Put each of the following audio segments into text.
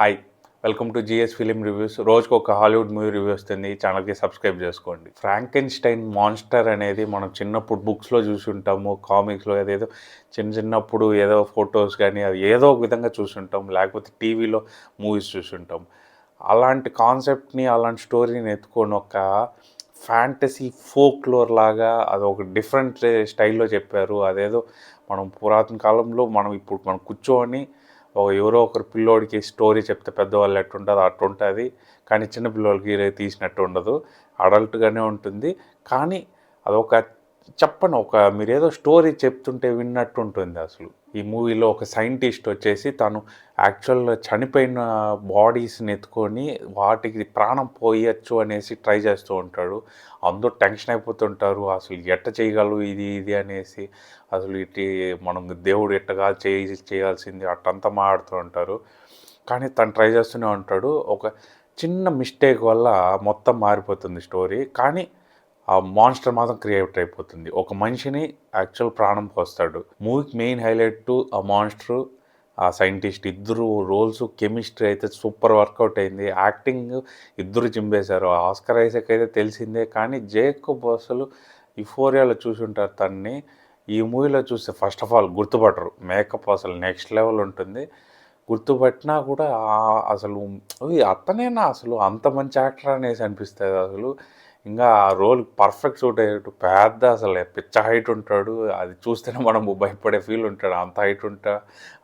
Hi welcome to GS film reviews. రోజుకు ఒక Hollywood movie review వస్తుంది. ఈ ఛానల్కి సబ్స్క్రైబ్ చేసుకోండి. ఫ్రాంకెన్‌స్టైన్ మాన్స్టర్ అనేది మనం చిన్నప్పుడు బుక్స్లో చూసి ఉంటాము, కామిక్స్లో ఏదేదో చిన్నప్పుడు ఏదో ఫొటోస్ కానీ అది ఏదో ఒక విధంగా చూసుంటాం, లేకపోతే టీవీలో మూవీస్ చూసుంటాం. అలాంటి కాన్సెప్ట్ని, అలాంటి స్టోరీని ఎత్తుకొని ఒక ఫ్యాంటసీ ఫోక్లోర్ లాగా అది ఒక డిఫరెంట్ స్టైల్లో చెప్పారు. అదేదో మనం పురాతన కాలంలో మనం కూర్చొని ఎవరో ఒకరు పిల్లోడికి స్టోరీ చెప్తే పెద్దవాళ్ళు ఎట్టుంటుందో అట్టుంటుంది. కానీ చిన్న పిల్లోడికి తీసినట్టు ఉండదు, అడల్ట్గానే ఉంటుంది. కానీ అదొక మీరేదో స్టోరీ చెప్తుంటే విన్నట్టు ఉంటుంది. అసలు ఈ మూవీలో ఒక సైంటిస్ట్ వచ్చేసి తను యాక్చువల్గా చనిపోయిన బాడీస్ని ఎత్తుకొని వాటికి ప్రాణం పోయచ్చు అనేసి ట్రై చేస్తూ ఉంటాడు. అందరూ టెన్షన్ అయిపోతుంటారు, అసలు ఎట్ట చేయగలరు ఇది అనేసి. అసలు మనం దేవుడు ఎట్టగా చేయాల్సింది అట్టంతా మాట్లాడుతూ ఉంటారు. కానీ తను ట్రై చేస్తూనే ఉంటాడు. ఒక చిన్న మిస్టేక్ వల్ల మొత్తం మారిపోతుంది స్టోరీ. కానీ ఆ మాన్స్టర్ మాత్రం క్రియేట్ అయిపోతుంది. ఒక మనిషిని యాక్చువల్ ప్రాణం పోస్తాడు. మూవీకి మెయిన్ హైలైట్ ఆ మాన్స్టరు, ఆ సైంటిస్ట్ ఇద్దరు రోల్స్ కెమిస్ట్రీ అయితే సూపర్ వర్కౌట్ అయింది. యాక్టింగ్ ఇద్దరు చింపేశారు. ఆస్కార్ ఐజాక్ అయితే తెలిసిందే, కానీ జేకబ్ అసలు యుఫోరియాలో చూసుంటారు తన్ని. ఈ మూవీలో చూస్తే ఫస్ట్ ఆఫ్ ఆల్ గుర్తుపట్టరు. మేకప్ అసలు నెక్స్ట్ లెవెల్ ఉంటుంది. గుర్తుపట్టినా కూడా అసలు అతనేనా అసలు అంత మంచి యాక్టర్ అనేసి అనిపిస్తుంది అసలు. ఇంకా ఆ రోల్ పర్ఫెక్ట్ సూట్ అయ్యేట్టు పెద్ద అసలు పిచ్చ హైట్ ఉంటాడు. అది చూస్తేనే మనం భయపడే ఫీల్ ఉంటాడు, అంత హైట్ ఉంటా.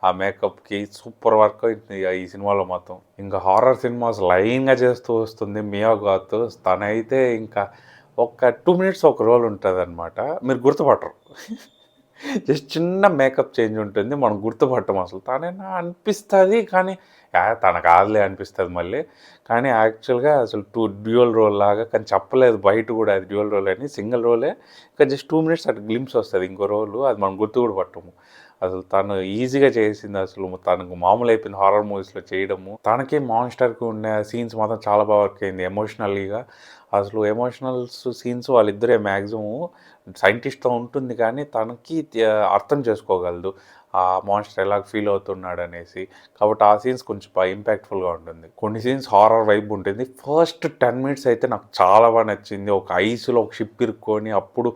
ఆ మేకప్కి సూపర్ వర్క్ అవుతుంది ఈ సినిమాలో మొత్తం. ఇంకా హారర్ సినిమాస్ లైన్గా చేస్తూ వస్తుంది మియా గాత్. తనైతే ఇంకా ఒక 2 minutes ఒక రోల్ ఉంటుంది అనమాట. మీరు గుర్తుపట్టరు. జస్ట్ చిన్న మేకప్ చేంజ్ ఉంటుంది, మనం గుర్తుపట్టం అసలు. తనేనా అనిపిస్తుంది, కానీ తన కాదులే అనిపిస్తుంది మళ్ళీ. కానీ యాక్చువల్గా అసలు డ్యూయల్ రోల్ లాగా, కానీ చెప్పలేదు బయట కూడా అది డ్యూయల్ రోల్ అని. సింగిల్ రోలే, కానీ జస్ట్ 2 minutes అటు గ్లిమ్స్ వస్తుంది ఇంకో రోలు. అది మనం గుర్తు కూడా పట్టము. అసలు తను ఈజీగా చేసింది. అసలు తనకు మామూలు అయిపోయింది హారర్ మూవీస్లో చేయడము. తనకి మాన్స్టర్కి ఉన్న సీన్స్ మాత్రం చాలా బాగా వర్క్ అయింది ఎమోషనల్గా. అసలు ఎమోషనల్స్ సీన్స్ వాళ్ళిద్దరే మ్యాక్సిమం. సైంటిస్ట్తో ఉంటుంది కానీ తనకి అర్థం చేసుకోగలదు ఆ మాన్స్టర్ ఎలా ఫీల్ అవుతున్నాడు అనేసి. కాబట్టి ఆ సీన్స్ కొంచెం బాగా ఇంపాక్ట్ఫుల్గా ఉంటుంది. కొన్ని సీన్స్ హారర్ వైబ్ ఉంటుంది. ఫస్ట్ 10 minutes అయితే నాకు చాలా బాగా నచ్చింది. ఒక ఐస్లో ఒక షిప్ ఇరుక్కొని అప్పుడు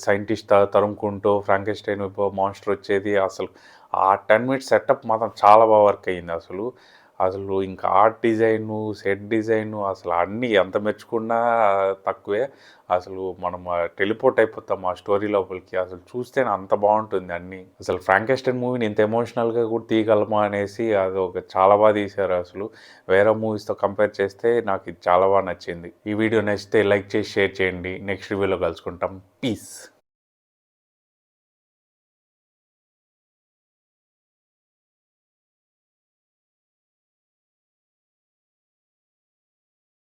సైంటిస్ట్ తరుముకుంటూ ఫ్రాంకెన్‌స్టైన్ మాన్స్టర్ వచ్చేది. అసలు ఆ 10 minutes సెటప్ మాత్రం చాలా బాగా వర్క్ అయ్యింది అసలు. ఇంకా ఆర్ట్ డిజైను, సెట్ డిజైను అసలు అన్నీ ఎంత మెచ్చుకున్నా తక్కువే. అసలు మనం టెలిపోర్ట్ అయిపోతాం ఆ స్టోరీ లోపలికి. అసలు చూస్తేనే అంత బాగుంటుంది అన్నీ. అసలు ఫ్రాంకెన్‌స్టైన్ మూవీని ఇంత ఎమోషనల్గా కూడా తీయగలమా అనేసి అది ఒక చాలా బాగా తీశారు అసలు. వేరే మూవీస్తో కంపేర్ చేస్తే నాకు ఇది చాలా బాగా నచ్చింది. ఈ వీడియో నచ్చితే లైక్ చేసి షేర్ చేయండి. నెక్స్ట్ వీడియోలో కలుసుకుంటాం. పీస్.